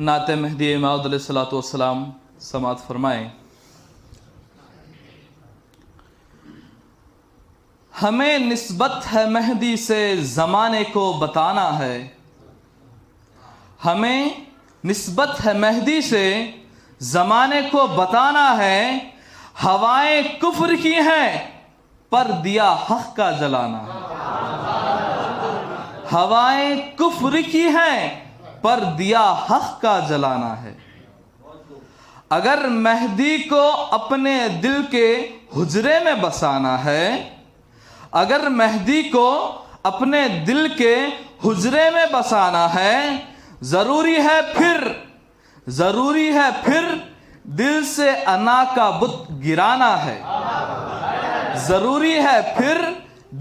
نعت مہدی موعود علیہ الصلوۃ والسلام سماعت فرمائیں۔ ہمیں نسبت ہے مہدی سے زمانے کو بتانا ہے، ہمیں نسبت ہے مہدی سے زمانے کو بتانا ہے، ہوائیں کفر کی ہیں پر دیا حق کا جلانا ہے، ہوائیں کفر کی ہیں پر دیا حق کا جلانا ہے۔ اگر مہدی کو اپنے دل کے حجرے میں بسانا ہے، اگر مہدی کو اپنے دل کے حجرے میں بسانا ہے، ضروری ہے پھر دل سے انا کا بت گرانا ہے، ضروری ہے پھر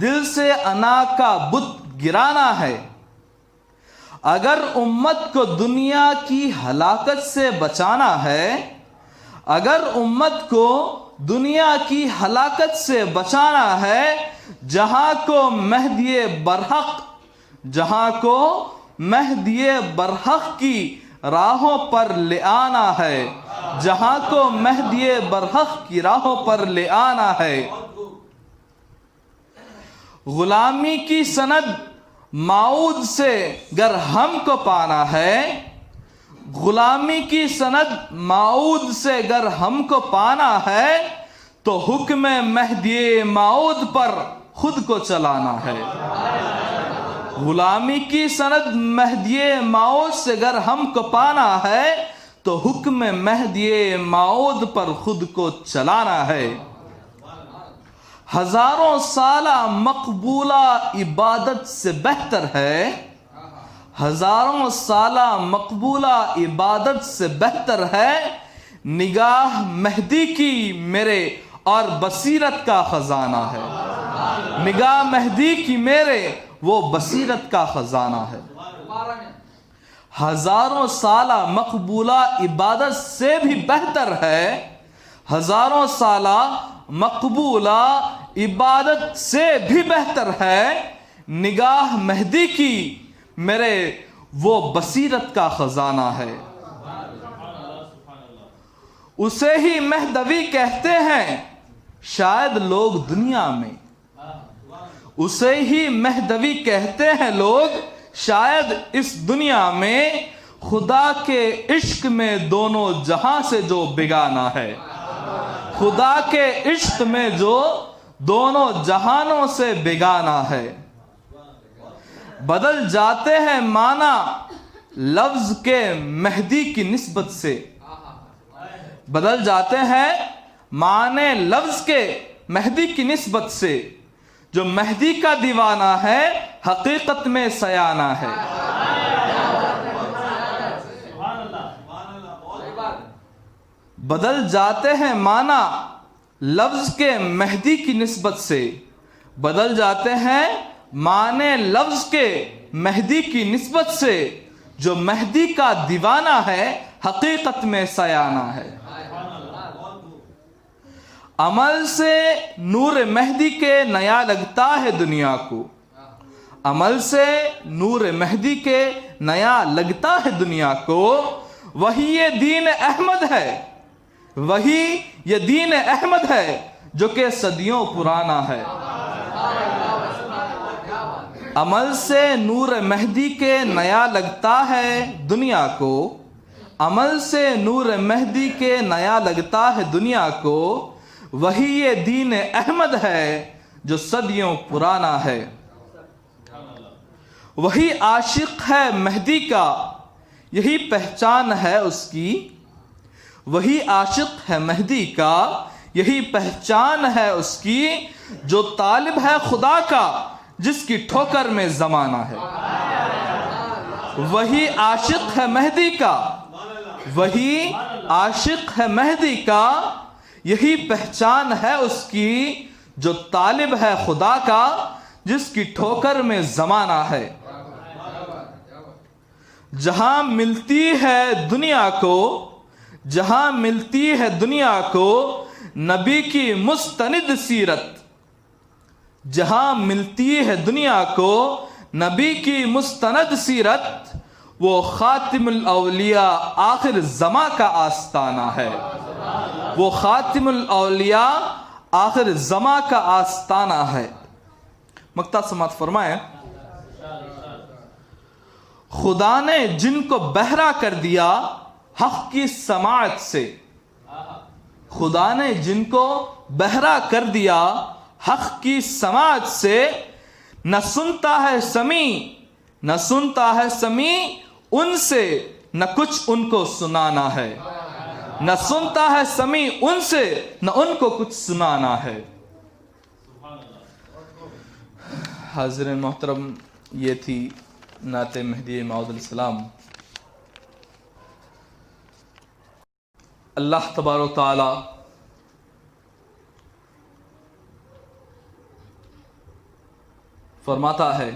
دل سے انا کا بت گرانا ہے۔ اگر امت کو دنیا کی ہلاکت سے بچانا ہے، اگر امت کو دنیا کی ہلاکت سے بچانا ہے، جہاں کو مہدی برحق کی راہوں پر لے آنا ہے، جہاں کو مہدی برحق کی راہوں پر لے آنا ہے۔ غلامی کی سند معود سے گر ہم کو پانا ہے، غلامی کی سند معود سے گر ہم کو پانا ہے، تو حکم مہدی معود پر خود کو چلانا ہے۔ غلامی کی سند مہدی معود سے گر ہم کو پانا ہے، تو حکم مہدی معود پر خود کو چلانا ہے۔ ہزاروں سالہ مقبولہ عبادت سے بہتر ہے، ہزاروں سالہ مقبولہ عبادت سے بہتر ہے، نگاہ مہدی کی میرے اور بصیرت کا خزانہ ہے، نگاہ مہدی کی میرے وہ بصیرت کا خزانہ ہے۔ ہزاروں سالہ مقبولہ عبادت سے بھی بہتر ہے، ہزاروں سالہ مقبولہ عبادت سے بھی بہتر ہے، نگاہ مہدی کی میرے وہ بصیرت کا خزانہ ہے۔ اسے ہی مہدوی کہتے ہیں شاید لوگ دنیا میں، اسے ہی مہدوی کہتے ہیں لوگ شاید اس دنیا میں، خدا کے عشق میں دونوں جہاں سے جو بیگانہ ہے، خدا کے عشق میں جو دونوں جہانوں سے بیگانہ ہے۔ بدل جاتے ہیں معنی لفظ کے مہدی کی نسبت سے، بدل جاتے ہیں معنی لفظ کے مہدی کی نسبت سے، جو مہدی کا دیوانہ ہے حقیقت میں سیانہ ہے۔ بدل جاتے ہیں معنی لفظ کے مہدی کی نسبت سے، بدل جاتے ہیں معنی لفظ کے مہدی کی نسبت سے، جو مہدی کا دیوانہ ہے حقیقت میں سیانہ ہے۔ عمل سے نور مہدی کے نیا لگتا ہے دنیا کو، عمل سے نور مہدی کے نیا لگتا ہے دنیا کو، وہی یہ دین احمد ہے، وہی یہ دین احمد ہے جو کہ صدیوں پرانا ہے۔ عمل سے نور مہدی کے نیا لگتا ہے دنیا کو، عمل سے نور مہدی کے نیا لگتا ہے دنیا کو، وہی یہ دین احمد ہے جو صدیوں پرانا ہے۔ وہی عاشق ہے مہدی کا، یہی پہچان ہے اس کی، وہی عاشق ہے مہدی کا، یہی پہچان ہے اس کی، جو طالب ہے خدا کا جس کی ٹھوکر میں زمانہ ہے۔ وہی عاشق ہے مہدی کا، وہی عاشق ہے مہدی کا، یہی پہچان ہے اس کی، جو طالب ہے خدا کا جس کی ٹھوکر میں زمانہ ہے۔ جہاں ملتی ہے دنیا کو، جہاں ملتی ہے دنیا کو نبی کی مستند سیرت، جہاں ملتی ہے دنیا کو نبی کی مستند سیرت، وہ خاتم الاولیاء آخر زماں کا آستانہ ہے. وہ خاتم الاولیاء آخر زماں کا آستانہ ہے. مقطع سماعت فرمائیں. خدا نے جن کو بہرا کر دیا حق کی سماعت سے، خدا نے جن کو بہرا کر دیا حق کی سماعت سے، نہ سنتا ہے سمیع، نہ سنتا ہے سمیع ان سے، نہ کچھ ان کو سنانا ہے. نہ سنتا ہے سمیع ان سے، نہ ان کو کچھ سنانا ہے. حاضرین محترم، یہ تھی نعت مہدی موعود علیہ السلام. اللہ تبارک و تعالی فرماتا ہے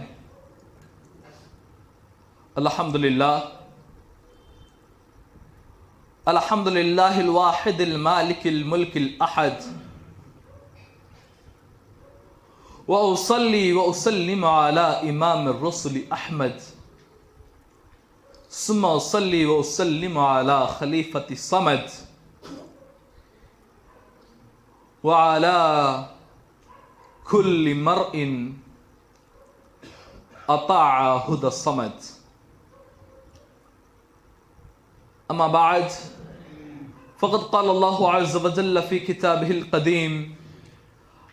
الحمدللہ الحمدللہ الواحد المالک الملک الاحد، وأصلي وأسلم على إمام الرسل أحمد، ثم أصلي وأسلم على خليفة الصمد، وعلى كل مرء أطاع هدى الصمد. أما بعد، فقد قال الله عز وجل في كتابه القديم: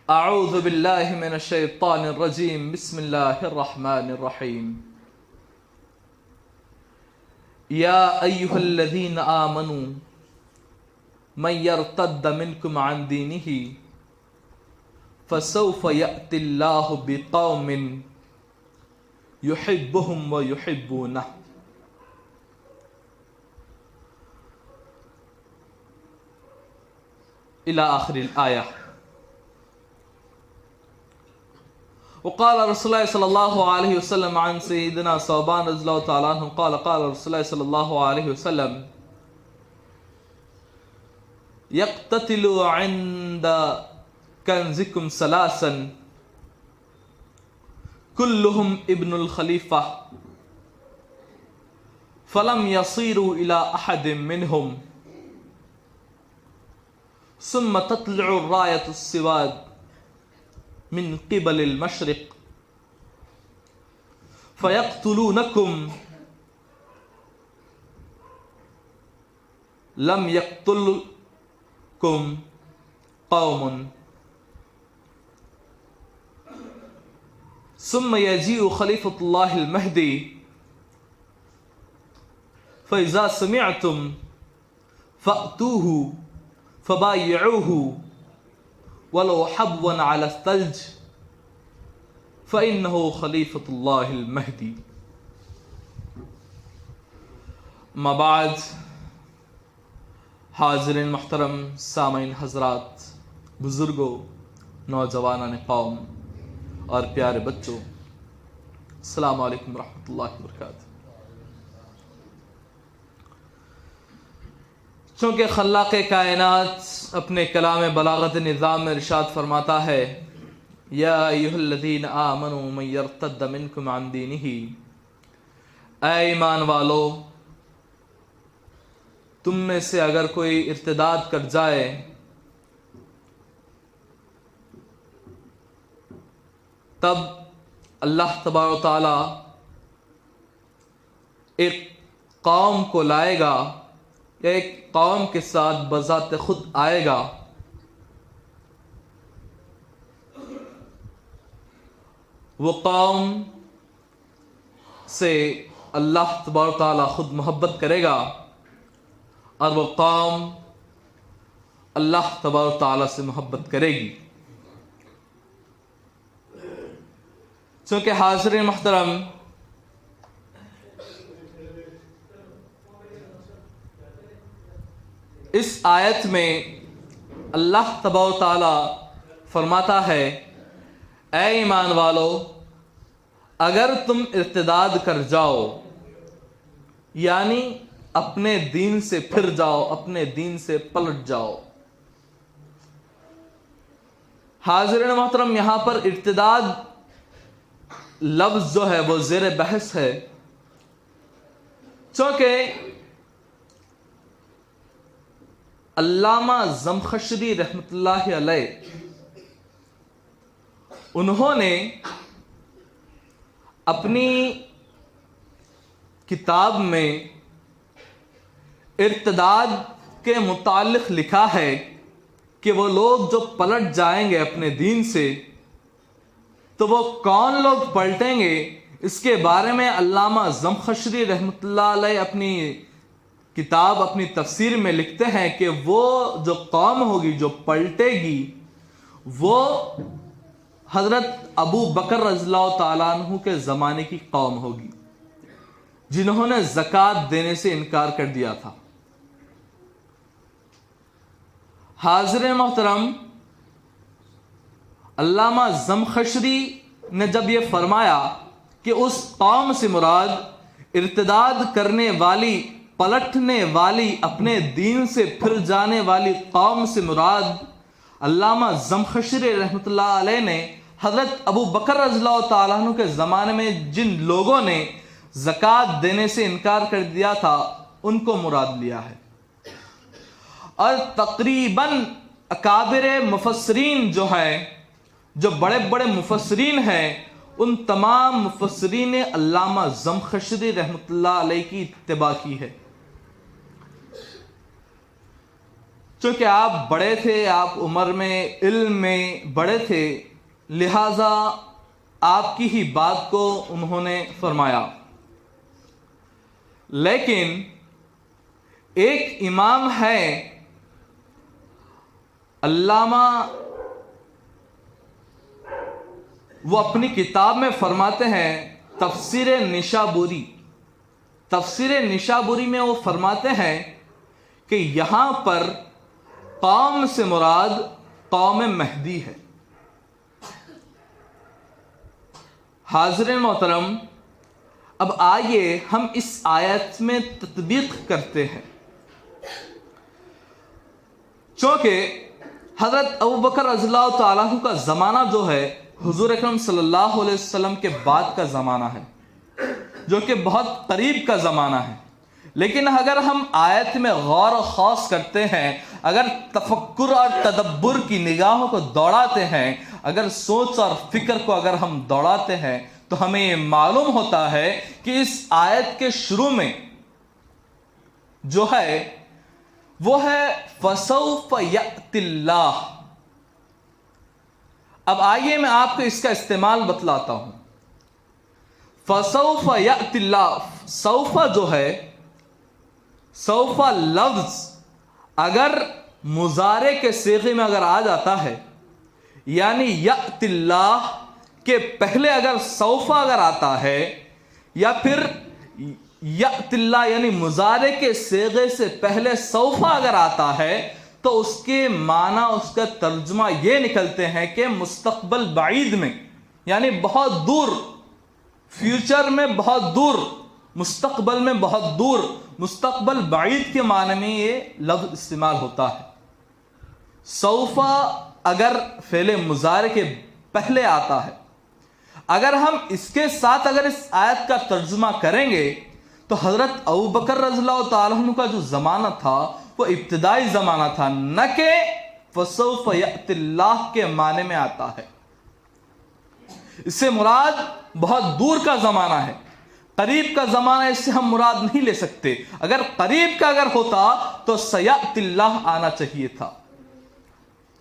اعوذ باللہ من الشیطان الرجیم، بسم اللہ الرحمن الرحیم. یا ایہا الذین آمنوا من یرتد منکم عن دینہ فسوف یأتی اللہ بقوم یحبهم ویحبونہ. الى آخر الآیہ. وقال رسول الله صلى الله عليه وسلم عن سيدنا ثوبان رضي الله تعالى عنه قال قال رسول الله صلى الله عليه وسلم: يقتتل عند كنزكم ثلاثا كلهم ابن الخليفة فلم يصيروا إلى أحد منهم، ثم تطلع الراية السواد من قبل المشرق فيقتلونكم لم يقتلكم قوم، ثم يجيء خليفة الله المهدي فإذا سمعتم فأتوه فبايعوه ولو حبوا على الثلج فإنه خليفة الله المهدي. ما بعد، حاضرین محترم، سامعین حضرات، بزرگوں، نوجوانان قوم اور پیارے بچوں، السلام علیکم ورحمۃ اللہ وبرکاتہ. چونکہ خلاق کائنات اپنے کلام بلاغت نظام میں ارشاد فرماتا ہے: یا ایھا الذین آمنوا من یرتد منکم عن دینہ، اے ایمان والو، تم میں سے اگر کوئی ارتداد کر جائے تب اللہ تبارک و تعالی ایک قوم کو لائے گا یا ایک قوم کے ساتھ بذات خود آئے گا. وہ قوم سے اللہ تبارک و تعالی خود محبت کرے گا اور وہ قوم اللہ تبارک و تعالی سے محبت کرے گی. چونکہ حاضرین محترم، اس آیت میں اللہ تبارک و تعالی فرماتا ہے: اے ایمان والو، اگر تم ارتداد کر جاؤ، یعنی اپنے دین سے پھر جاؤ، اپنے دین سے پلٹ جاؤ. حاضرین محترم، یہاں پر ارتداد لفظ جو ہے وہ زیر بحث ہے. چونکہ علامہ زمخشری رحمۃ اللہ علیہ انہوں نے اپنی کتاب میں ارتداد کے متعلق لکھا ہے کہ وہ لوگ جو پلٹ جائیں گے اپنے دین سے تو وہ کون لوگ پلٹیں گے، اس کے بارے میں علامہ زمخشری رحمۃ اللہ علیہ اپنی کتاب اپنی تفسیر میں لکھتے ہیں کہ وہ جو قوم ہوگی جو پلٹے گی وہ حضرت ابو بکر رضی اللہ تعالیٰ عنہ کے زمانے کی قوم ہوگی جنہوں نے زکوٰۃ دینے سے انکار کر دیا تھا۔ حاضر محترم، علامہ زمخشری نے جب یہ فرمایا کہ اس قوم سے مراد ارتداد کرنے والی، پلٹنے والی، اپنے دین سے پھر جانے والی قوم سے مراد، علامہ زمخشری رحمۃ اللہ علیہ نے حضرت ابو بکر رضی اللہ تعالیٰ عنہ کے زمانے میں جن لوگوں نے زکوٰۃ دینے سے انکار کر دیا تھا ان کو مراد لیا ہے۔ اور تقریباً اکابر مفسرین جو بڑے بڑے مفسرین ہیں، ان تمام مفسرین نے علامہ زمخشری رحمۃ اللہ علیہ کی اتباع کی ہے۔ چونکہ آپ بڑے تھے، آپ عمر میں، علم میں بڑے تھے، لہذا آپ کی ہی بات کو انہوں نے فرمایا۔ لیکن ایک امام ہے علامہ، وہ اپنی کتاب میں فرماتے ہیں تفسیر نشابوری میں وہ فرماتے ہیں کہ یہاں پر قوم سے مراد قوم مہدی ہے۔ حاضرین محترم، اب آئیے ہم اس آیت میں تطبیق کرتے ہیں۔ چونکہ حضرت ابو بکر رضی اللہ تعالیٰ عنہ کا زمانہ جو ہے حضور اکرم صلی اللہ علیہ وسلم کے بعد کا زمانہ ہے، جو کہ بہت قریب کا زمانہ ہے، لیکن اگر ہم آیت میں غور و خوض کرتے ہیں، اگر تفکر اور تدبر کی نگاہوں کو دوڑاتے ہیں، اگر سوچ اور فکر کو اگر ہم دوڑاتے ہیں تو ہمیں یہ معلوم ہوتا ہے کہ اس آیت کے شروع میں جو ہے وہ ہے فَسَوْفَ يَأْتِ اللَّهُ۔ اب آئیے میں آپ کو اس کا استعمال بتلاتا ہوں۔ فَسَوْفَ يَأْتِ اللَّهُ، سوف جو ہے، سوف لفظ اگر مضارع کے صیغے میں اگر آ جاتا ہے، یعنی یأت اللہ کے پہلے اگر سوف اگر آتا ہے، یا پھر یأت اللہ یعنی مضارع کے صیغے سے پہلے سوف اگر آتا ہے، تو اس کے معنی، اس کا ترجمہ یہ نکلتے ہیں کہ مستقبل بعید میں، یعنی بہت دور، فیوچر میں بہت دور، مستقبل میں بہت دور، مستقبل بعید کے معنی میں یہ لفظ استعمال ہوتا ہے۔ سوف اگر فعل مضارع کے پہلے آتا ہے، اگر ہم اس کے ساتھ اگر اس آیت کا ترجمہ کریں گے تو حضرت ابو بکر رضی اللہ تعالیٰ عنہ کا جو زمانہ تھا وہ ابتدائی زمانہ تھا، نہ کہ فسوف یأت اللہ کے معنی میں آتا ہے۔ اس سے مراد بہت دور کا زمانہ ہے، قریب کا زمانہ اس سے ہم مراد نہیں لے سکتے۔ اگر قریب کا اگر ہوتا تو سیأت اللہ آنا چاہیے تھا،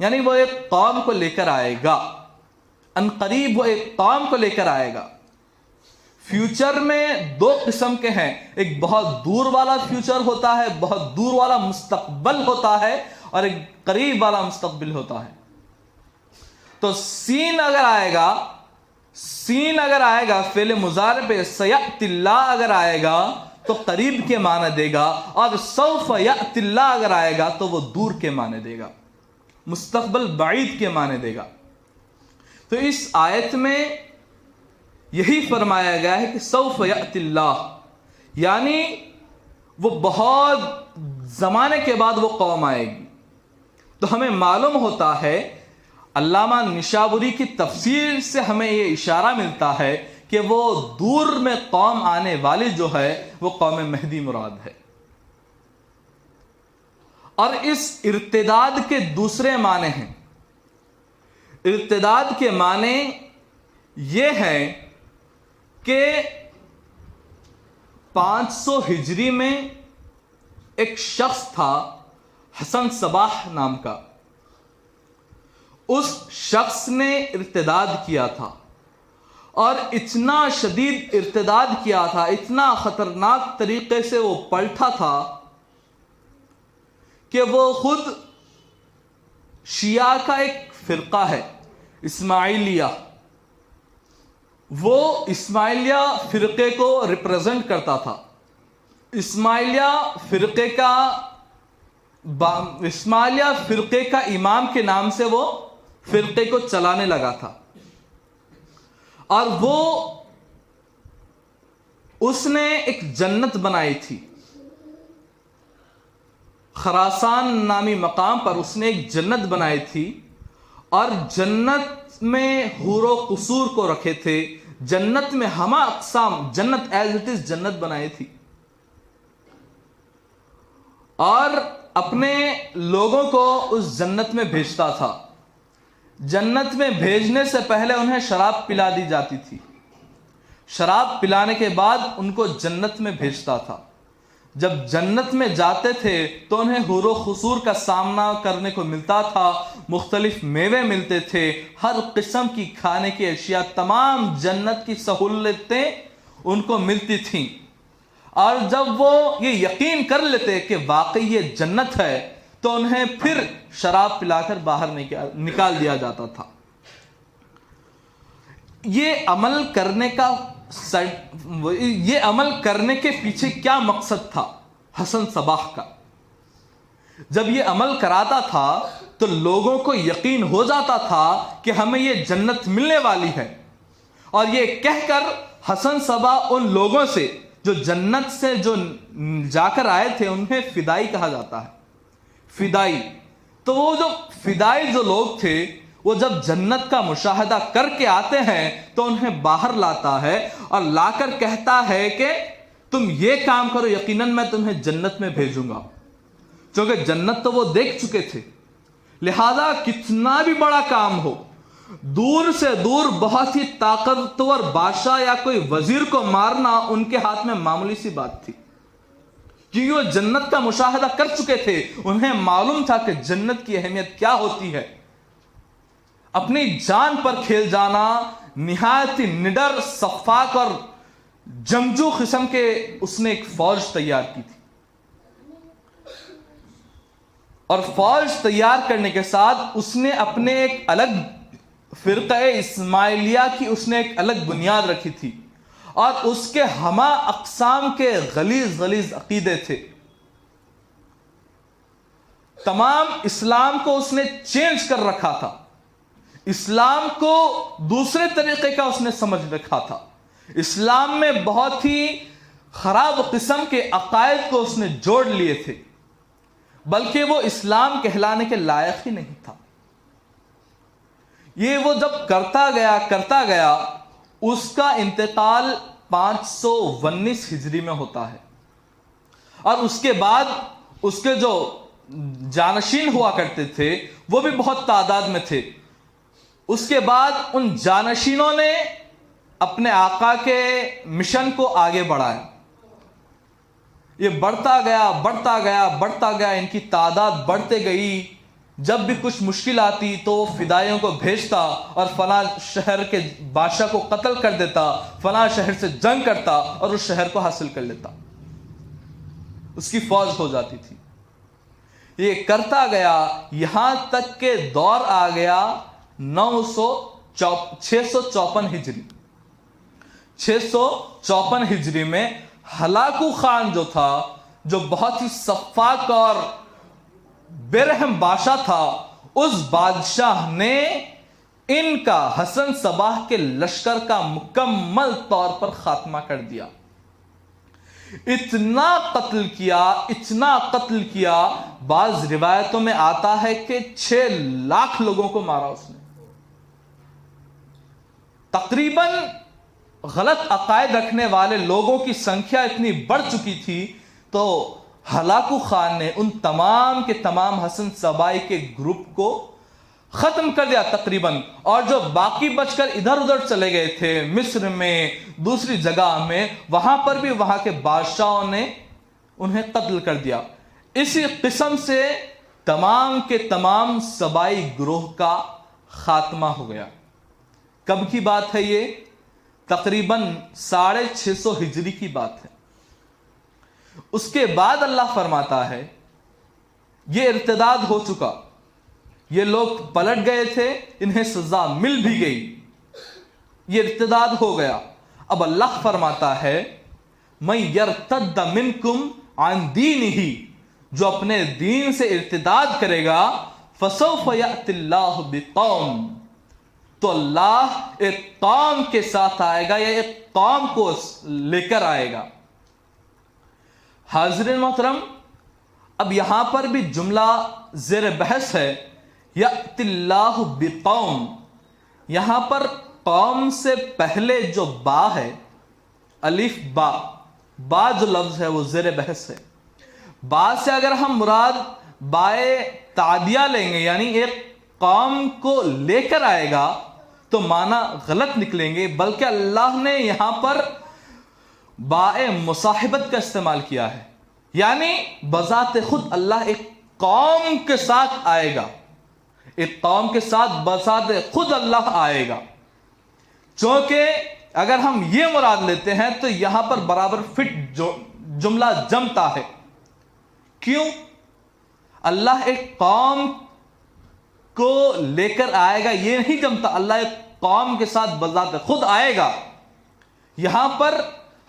یعنی وہ ایک قوم کو لے کر آئے گا، ان قریب وہ ایک قوم کو لے کر آئے گا۔ فیوچر میں دو قسم کے ہیں، ایک بہت دور والا فیوچر ہوتا ہے، بہت دور والا مستقبل ہوتا ہے، اور ایک قریب والا مستقبل ہوتا ہے۔ تو سین اگر آئے گا فعل مضارع پہ، سیأت اللہ اگر آئے گا تو قریب کے معنی دے گا، اور سوف یأت اللہ اگر آئے گا تو وہ دور کے معنی دے گا، مستقبل بعید کے معنی دے گا۔ تو اس آیت میں یہی فرمایا گیا ہے کہ سوف یأت اللہ، یعنی وہ بہت زمانے کے بعد وہ قوم آئے گی۔ تو ہمیں معلوم ہوتا ہے، علامہ نشابوری کی تفسیر سے ہمیں یہ اشارہ ملتا ہے کہ وہ دور میں قوم آنے والی جو ہے وہ قوم مہدی مراد ہے. اور اس ارتداد کے دوسرے معنی ہیں. ارتداد کے معنی یہ ہے کہ 500 ہجری میں ایک شخص تھا حسن صباح نام کا. اس شخص نے ارتداد کیا تھا اور اتنا شدید ارتداد کیا تھا, اتنا خطرناک طریقے سے وہ پلٹا تھا کہ وہ خود شیعہ کا ایک فرقہ ہے اسماعیلیہ, وہ اسماعیلیہ فرقے کو ریپرزینٹ کرتا تھا. اسماعیلیہ فرقے کا امام کے نام سے وہ فرقے کو چلانے لگا تھا. اور وہ اس نے ایک جنت بنائی تھی, خراسان نامی مقام پر اس نے ایک جنت بنائی تھی, اور جنت میں حور و قصور کو رکھے تھے. جنت میں ہمہ اقسام, جنت ایز اٹ از جنت بنائی تھی, اور اپنے لوگوں کو اس جنت میں بھیجتا تھا. جنت میں بھیجنے سے پہلے انہیں شراب پلا دی جاتی تھی, شراب پلانے کے بعد ان کو جنت میں بھیجتا تھا. جب جنت میں جاتے تھے تو انہیں حور و قصور کا سامنا کرنے کو ملتا تھا, مختلف میوے ملتے تھے, ہر قسم کی کھانے کی اشیاء, تمام جنت کی سہولتیں ان کو ملتی تھیں. اور جب وہ یہ یقین کر لیتے کہ واقعی یہ جنت ہے تو انہیں پھر شراب پلا کر باہر نکال دیا جاتا تھا. یہ عمل کرنے کے پیچھے کیا مقصد تھا حسن صباح کا؟ جب یہ عمل کراتا تھا تو لوگوں کو یقین ہو جاتا تھا کہ ہمیں یہ جنت ملنے والی ہے, اور یہ کہہ کر حسن صباح ان لوگوں سے جو جنت سے جو جا کر آئے تھے انہیں فدائی کہا جاتا ہے. فدائی تو وہ جو فدائی جو لوگ تھے وہ جب جنت کا مشاہدہ کر کے آتے ہیں تو انہیں باہر لاتا ہے اور لا کر کہتا ہے کہ تم یہ کام کرو, یقیناً میں تمہیں جنت میں بھیجوں گا. چونکہ جنت تو وہ دیکھ چکے تھے, لہذا کتنا بھی بڑا کام ہو, دور سے دور بہت ہی طاقتور بادشاہ یا کوئی وزیر کو مارنا ان کے ہاتھ میں معمولی سی بات تھی, کیونکہ وہ جنت کا مشاہدہ کر چکے تھے. انہیں معلوم تھا کہ جنت کی اہمیت کیا ہوتی ہے. اپنی جان پر کھیل جانا, نہایت نڈر, صفاک اور جنگجو قسم کے اس نے ایک فوج تیار کی تھی, اور فوج تیار کرنے کے ساتھ اس نے اپنے ایک الگ فرقہ اسماعیلیہ کی اس نے ایک الگ بنیاد رکھی تھی, اور اس کے ہمہ اقسام کے غلیظ عقیدے تھے. تمام اسلام کو اس نے چینج کر رکھا تھا, اسلام کو دوسرے طریقے کا اس نے سمجھ رکھا تھا. اسلام میں بہت ہی خراب قسم کے عقائد کو اس نے جوڑ لیے تھے, بلکہ وہ اسلام کہلانے کے لائق ہی نہیں تھا. یہ وہ جب کرتا گیا اس کا انتقال 519 ہجری میں ہوتا ہے, اور اس کے بعد اس کے جو جانشین ہوا کرتے تھے وہ بھی بہت تعداد میں تھے. اس کے بعد ان جانشینوں نے اپنے آقا کے مشن کو آگے بڑھایا. یہ بڑھتا گیا, ان کی تعداد بڑھتے گئی. جب بھی کچھ مشکل آتی تو وہ فدائیوں کو بھیجتا اور فلاں شہر کے بادشاہ کو قتل کر دیتا, فلاں شہر سے جنگ کرتا اور اس شہر کو حاصل کر لیتا, اس کی فوج ہو جاتی تھی. یہ کرتا گیا یہاں تک کہ دور آ گیا 654 ہجری. 654 ہجری میں ہلاکو خان جو تھا, جو بہت ہی صفاک اور بے-رحم بادشاہ تھا, اس بادشاہ نے ان کا حسن صباح کے لشکر کا مکمل طور پر خاتمہ کر دیا. اتنا قتل کیا, بعض روایتوں میں آتا ہے کہ 6 لاکھ لوگوں کو مارا اس نے. تقریباً غلط عقائد رکھنے والے لوگوں کی سنکھیا اتنی بڑھ چکی تھی تو ہلاکو خان نے ان تمام کے تمام حسن صبائی کے گروپ کو ختم کر دیا تقریباً، اور جو باقی بچ کر ادھر ادھر چلے گئے تھے مصر میں دوسری جگہ میں، وہاں پر بھی وہاں کے بادشاہوں نے انہیں قتل کر دیا۔ اسی قسم سے تمام کے تمام صبائی گروہ کا خاتمہ ہو گیا۔ کب کی بات ہے یہ؟ تقریباً 650 ہجری کی بات ہے۔ اس کے بعد اللہ فرماتا ہے یہ ارتداد ہو چکا، یہ لوگ پلٹ گئے تھے، انہیں سزا مل بھی گئی، یہ ارتداد ہو گیا۔ اب اللہ فرماتا ہے من یرتد منکم عن دینہ، جو اپنے دین سے ارتداد کرے گا، فسوف یأتی اللہ بقوم، تو اللہ ایک قوم کے ساتھ آئے گا یا ایک قوم کو لے کر آئے گا۔ حاضرین محترم، اب یہاں پر بھی جملہ زیر بحث ہے، یأتی اللہ بقوم۔ یہاں پر قوم سے پہلے جو با ہے، الف با، با جو لفظ ہے وہ زیر بحث ہے۔ با سے اگر ہم مراد بائے تعدیہ لیں گے، یعنی ایک قوم کو لے کر آئے گا، تو معنی غلط نکلیں گے، بلکہ اللہ نے یہاں پر باء مصاحبت کا استعمال کیا ہے، یعنی بذات خود اللہ ایک قوم کے ساتھ آئے گا، ایک قوم کے ساتھ بذات خود اللہ آئے گا۔ چونکہ اگر ہم یہ مراد لیتے ہیں تو یہاں پر برابر فٹ جملہ جمتا ہے۔ کیوں؟ اللہ ایک قوم کو لے کر آئے گا یہ نہیں جمتا، اللہ ایک قوم کے ساتھ بذات خود آئے گا۔ یہاں پر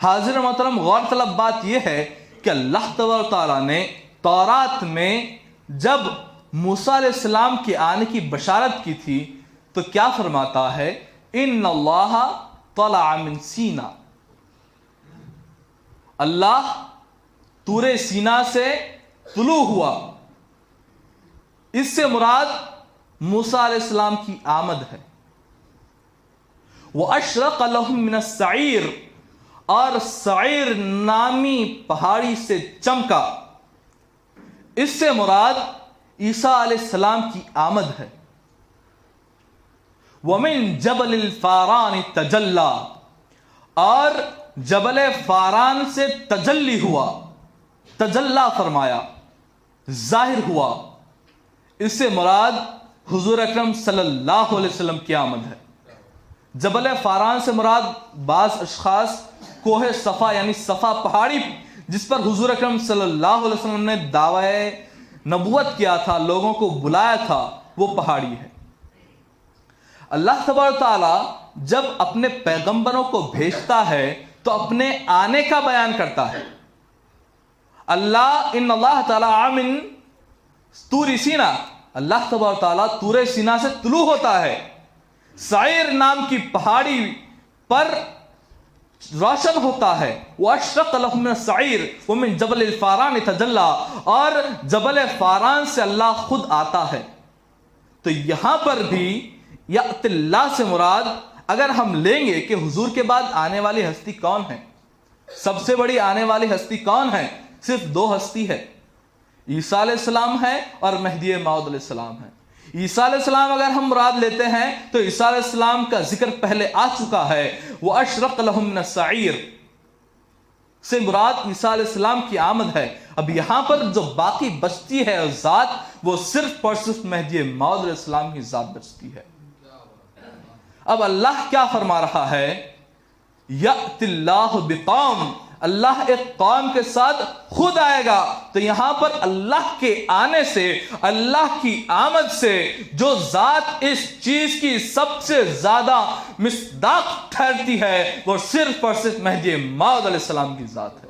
حاضر محترم غور طلب بات یہ ہے کہ اللہ تبارک تعالیٰ نے تورات میں جب موسیٰ علیہ السلام کے آنے کی بشارت کی تھی تو کیا فرماتا ہے؟ ان اللہ طلع من سینا، اللہ طور سینا سے طلوع ہوا۔ اس سے مراد موسیٰ علیہ السلام کی آمد ہے۔ وَأَشْرَقَ لَهُم مِّنَ السَّعِيرِ، اور سعیر نامی پہاڑی سے چمکا۔ اس سے مراد عیسیٰ علیہ السلام کی آمد ہے۔ وَمِن جَبَلِ الْفَارَانِ تَجَلَّى، اور جبل فاران سے تجلی ہوا، تجلی فرمایا، ظاہر ہوا۔ اس سے مراد حضور اکرم صلی اللہ علیہ وسلم کی آمد ہے۔ جبل فاران سے مراد بعض اشخاص کوہ صفا یعنی صفا پہاڑی جس پر حضور اکرم صلی اللہ علیہ وسلم نے دعوی نبوت کیا تھا، لوگوں کو بلایا تھا، وہ پہاڑی ہے۔ اللہ تبارک تعالیٰ جب اپنے پیغمبروں کو بھیجتا ہے تو اپنے آنے کا بیان کرتا ہے۔ ان اللہ تعالیٰ من طور سینا، اللہ تبارک تعالیٰ طور سینا سے طلوع ہوتا ہے، سعیر نام کی پہاڑی پر روشن ہوتا ہے۔ وَأَشْرَقَ لَهُم مِّنَ السَّعِيرِ وَمِن جَبَلِ الْفَارَانِ تَجَلَّى، اور جبل فاران سے اللہ خود آتا ہے۔ تو یہاں پر بھی یأتی اللہ سے مراد اگر ہم لیں گے کہ حضور کے بعد آنے والی ہستی کون ہے، سب سے بڑی آنے والی ہستی کون ہے؟ صرف دو ہستی ہے، عیسیٰ علیہ السلام ہے اور مہدی موعود علیہ السلام ہے۔ عیسیٰ علیہ السلام اگر ہم مراد لیتے ہیں تو عیسیٰ علیہ السلام کا ذکر پہلے آ چکا ہے، وَأَشْرَقَ لَهُم مِّنَ السَّعِيرِ سے مراد عیسیٰ علیہ السلام کی آمد ہے۔ اب یہاں پر جو باقی بچتی ہے ذات، وہ صرف اور صرف مہدی موعود علیہ السلام کی ذات بچتی ہے۔ اب اللہ کیا فرما رہا ہے؟ یأتی اللہ بقوم، اللہ ایک قوم کے ساتھ خود آئے گا۔ تو یہاں پر اللہ کے آنے سے، اللہ کی آمد سے جو ذات اس چیز کی سب سے زیادہ مصداق ٹھہرتی ہے وہ صرف اور صرف مہدی موعود علیہ السلام کی ذات ہے۔